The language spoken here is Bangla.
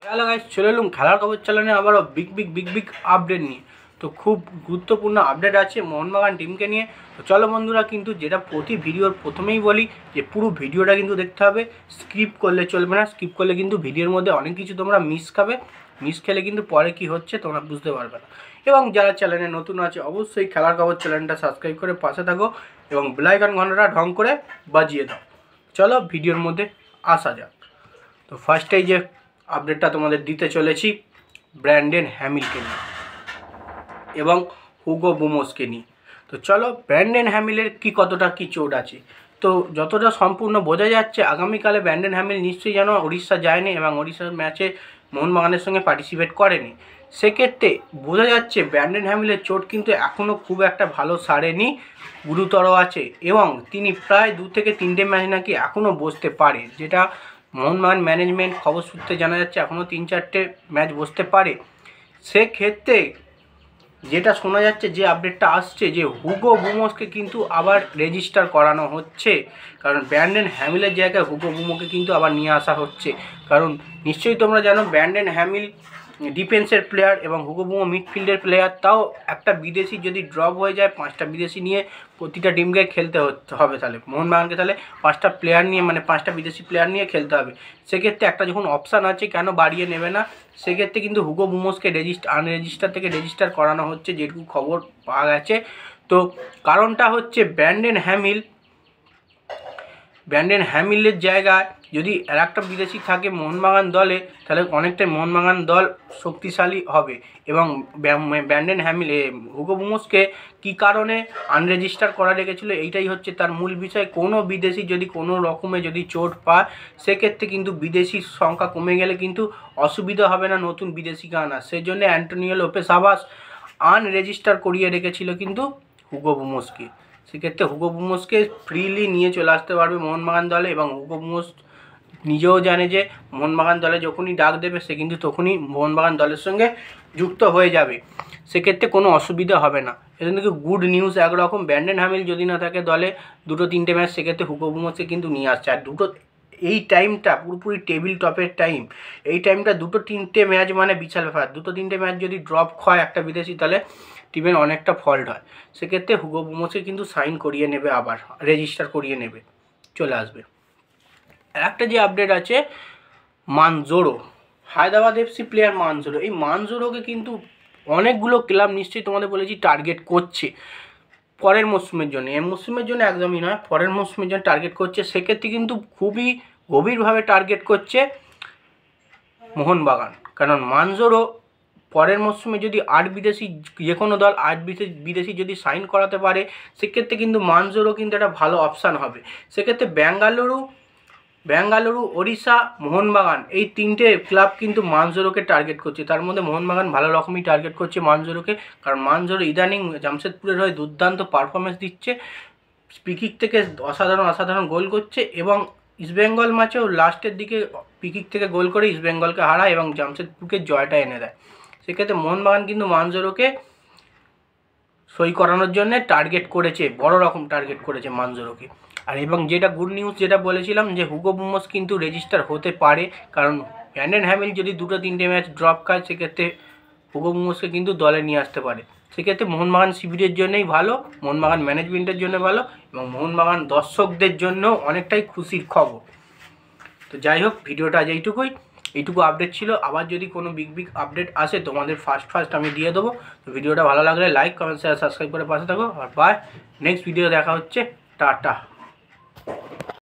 হ্যালো গাইস, চলে এলুম খেলার খবর চ্যানেলে আবারও বিগ আপডেট নিয়ে। তো খুব গুরুত্বপূর্ণ আপডেট আছে মোহনবাগান টিমকে নিয়ে। তো চলো বন্ধুরা, কিন্তু যেটা প্রতি ভিডিওর প্রথমেই বলি যে পুরো ভিডিওটা কিন্তু দেখতে হবে, স্কিপ করলে চলবে না। স্কিপ করলে কিন্তু ভিডিওর মধ্যে অনেক কিছু তোমরা মিস খেলে কিন্তু পরে কি হচ্ছে তোমরা বুঝতে পারবে না। এবং যারা চ্যানেলে নতুন আছে অবশ্যই খেলার খবর চ্যানেলটা সাবস্ক্রাইব করে পাশে থাকো এবং বেল আইকন ঘন্টাটা ঢং করে বাজিয়ে দাও। চলো ভিডিওর মধ্যে আসা যাক। তো ফার্স্টেই যে আপডেটটা তোমাদের দিতে চলেছি ব্র্যান্ডন হ্যামিলকে নিয়ে এবং হুগো বুমোসকে নিয়ে। তো চলো, ব্র্যান্ডন হ্যামিলের কতটা চোট আছে, তো যতটা সম্পূর্ণ বোঝা যাচ্ছে আগামীকালে ব্র্যান্ডন হ্যামিল নিশ্চয়ই যেন উড়িষ্যা যায়নি এবং উড়িষ্যার ম্যাচে মোহনবাগানের সঙ্গে পার্টিসিপেট করেনি। সেক্ষেত্রে বোঝা যাচ্ছে ব্র্যান্ডন হ্যামিলের চোট কিন্তু এখনও খুব একটা ভালো সারেনি, গুরুতর আছে এবং তিনি প্রায় 2 থেকে 3টে ম্যাচ নাকি এখনও বসতে পারে, যেটা মোহনবাগান ম্যানেজমেন্ট খবর সূত্রে জানা যাচ্ছে এখনও 3-4টে ম্যাচ বসতে পারে। সেক্ষেত্রে যেটা শোনা যাচ্ছে, যে আপডেটটা আসছে, যে হুগো বুমোসকে কিন্তু আবার রেজিস্টার করানো হচ্ছে, কারণ ব্র্যান্ডন হ্যামিলের জায়গায় হুগো বুমোকে কিন্তু আবার নিয়ে আসা হচ্ছে। কারণ নিশ্চয়ই তোমরা জানো ব্র্যান্ডন হ্যামিল ডিফেন্সের প্লেয়ার এবং হুগো বুমো মিডফিল্ডের প্লেয়ার। তাও একটা বিদেশি যদি ড্রপ হয়ে যায়, 5টা বিদেশি নিয়ে প্রতিটা টিমকে খেলতে হবে, তাহলে মোহনবাগানকে তাহলে 5টা প্লেয়ার নিয়ে, মানে 5টা বিদেশি প্লেয়ার নিয়ে খেলতে হবে। সেক্ষেত্রে একটা যখন অপশান আছে, কেন বাড়িয়ে নেবে না? সেক্ষেত্রে কিন্তু হুগো বুমোসকে আনরেজিস্টার থেকে রেজিস্টার করানো হচ্ছে, যেটুকু খবর পাওয়া গেছে। তো কারণটা হচ্ছে ব্র্যান্ডন হ্যামিলের জায়গায় যদি আর একটা বিদেশি থাকে মোহনবাগান দলে, তাহলে অনেকটাই মোহনবাগান দল শক্তিশালী হবে। এবং ব্র্যান্ডন হুগো বুমোসকে কী কারণে আনরেজিস্টার করা রেখেছিল, এইটাই হচ্ছে তার মূল বিষয়। কোনো বিদেশি যদি কোনো রকমে যদি চোট পায়, সেক্ষেত্রে কিন্তু বিদেশির সংখ্যা কমে গেলে কিন্তু অসুবিধা হবে না নতুন বিদেশিকে আনা। সেই জন্য অ্যান্টোনিও লোপেস আভাস আনরেজিস্টার করিয়ে রেখেছিল কিন্তু হুগো বুমোসকে। সেক্ষেত্রে হুগো বুমোসকে ফ্রিলি নিয়ে চলে আসতে পারবে মোহনবাগান দলে, এবং হুগো বুমোস নিজেও জানে যে মোহনবাগান দলে যখনই ডাক দেবে সে কিন্তু তখনই মোহনবাগান দলের সঙ্গে যুক্ত হয়ে যাবে। সেক্ষেত্রে কোনো অসুবিধা হবে না। এটা কিন্তু গুড নিউজ একরকম। ব্র্যান্ডন হ্যামিল যদি না থাকে দলে 2-3টে ম্যাচ, সেক্ষেত্রে হুগো বুমোসকে কিন্তু নিয়ে আসছে। আর এই টাইমটা পুরোপুরি টেবিল টপের টাইম। এই টাইমটা 2-3টে ম্যাচ মানে বিশাল ব্যাপার। 2-3টে ম্যাচ যদি ড্রপ হয় একটা বিদেশি, তাহলে টিমের অনেকটা ফল্ট হয়। সেক্ষেত্রে হুগো বুমোসকে কিন্তু সাইন করিয়ে নেবে, আবার রেজিস্টার করিয়ে নেবে, চলে আসবে। একটা যে আপডেট আছে Manzorro, Hyderabad FC player Manzorro. এই মানজোরোকে কিন্তু অনেকগুলো ক্লাব নিশ্চয়ই তোমাদের বলেছি টার্গেট করছে পরের মরশুমের জন্য। এই মরশুমের জন্য একদমই নয়, পরের মরশুমের জন্য টার্গেট করছে। সেক্ষেত্রে কিন্তু খুবই গভীরভাবে টার্গেট করছে মোহনবাগান, কারণ মানজোরো পরের মরশুমে যদি 8 বিদেশি, যে কোনো দল 8 বিদেশি যদি সাইন করাতে পারে, সেক্ষেত্রে কিন্তু মানজোরো কিন্তু একটা ভালো অপশান হবে। সেক্ষেত্রে বেঙ্গালুরু, ওড়িশা, মোহনবাগান, এই 3টে ক্লাব কিন্তু মানজোরোকে টার্গেট করছে। তার মধ্যে মোহনবাগান ভালো রকমই টার্গেট করছে মানজোরোকে, কারণ মানজোরো ইদানিং জামশেদপুরের হয়ে দুর্দান্ত পারফরমেন্স দিচ্ছে, পিকিক থেকে অসাধারণ গোল করছে, এবং ইস্টবেঙ্গল ম্যাচেও লাস্টের দিকে পিকিক থেকে গোল করে ইস্টবেঙ্গলকে হারায় এবং জামশেদপুরকে জয়টা এনে দেয়। সেক্ষেত্রে মোহনবাগান কিন্তু মানজোরোকে সই করানোর জন্য টার্গেট করেছে, বড় রকম টার্গেট করেছে মানজোরোকে। আর এবং যেটা গুড নিউজ, যেটা বলেছিলাম, যে হুগো বুমোস কিন্তু রেজিস্টার হতে পারে, কারণ ব্র্যান্ডন হ্যামিল যদি 2-3টে ম্যাচ ড্রপ খায়, সেক্ষেত্রে হুগো বুমোসকে কিন্তু দলে নিয়ে আসতে পারে। সেক্ষেত্রে মোহনবাগান শিবিরের জন্যই ভালো, মোহনবাগান ম্যানেজমেন্টের জন্য ভালো, এবং মোহনবাগান দর্শকদের জন্য অনেকটাই খুশির খবর। তো যাই হোক, ভিডিওটা আজ এইটুকু আপডেট ছিল। আবার যদি কোনো বিগ আপডেট আসে তোমাদের ফার্স্ট আমি দিয়ে দেবো। তো ভিডিওটা ভালো লাগলে লাইক, কমেন্ট, শেয়ার, সাবস্ক্রাইব করে পাশে থাকো। আর বাই, নেক্সট ভিডিও দেখা হচ্ছে, টাটা।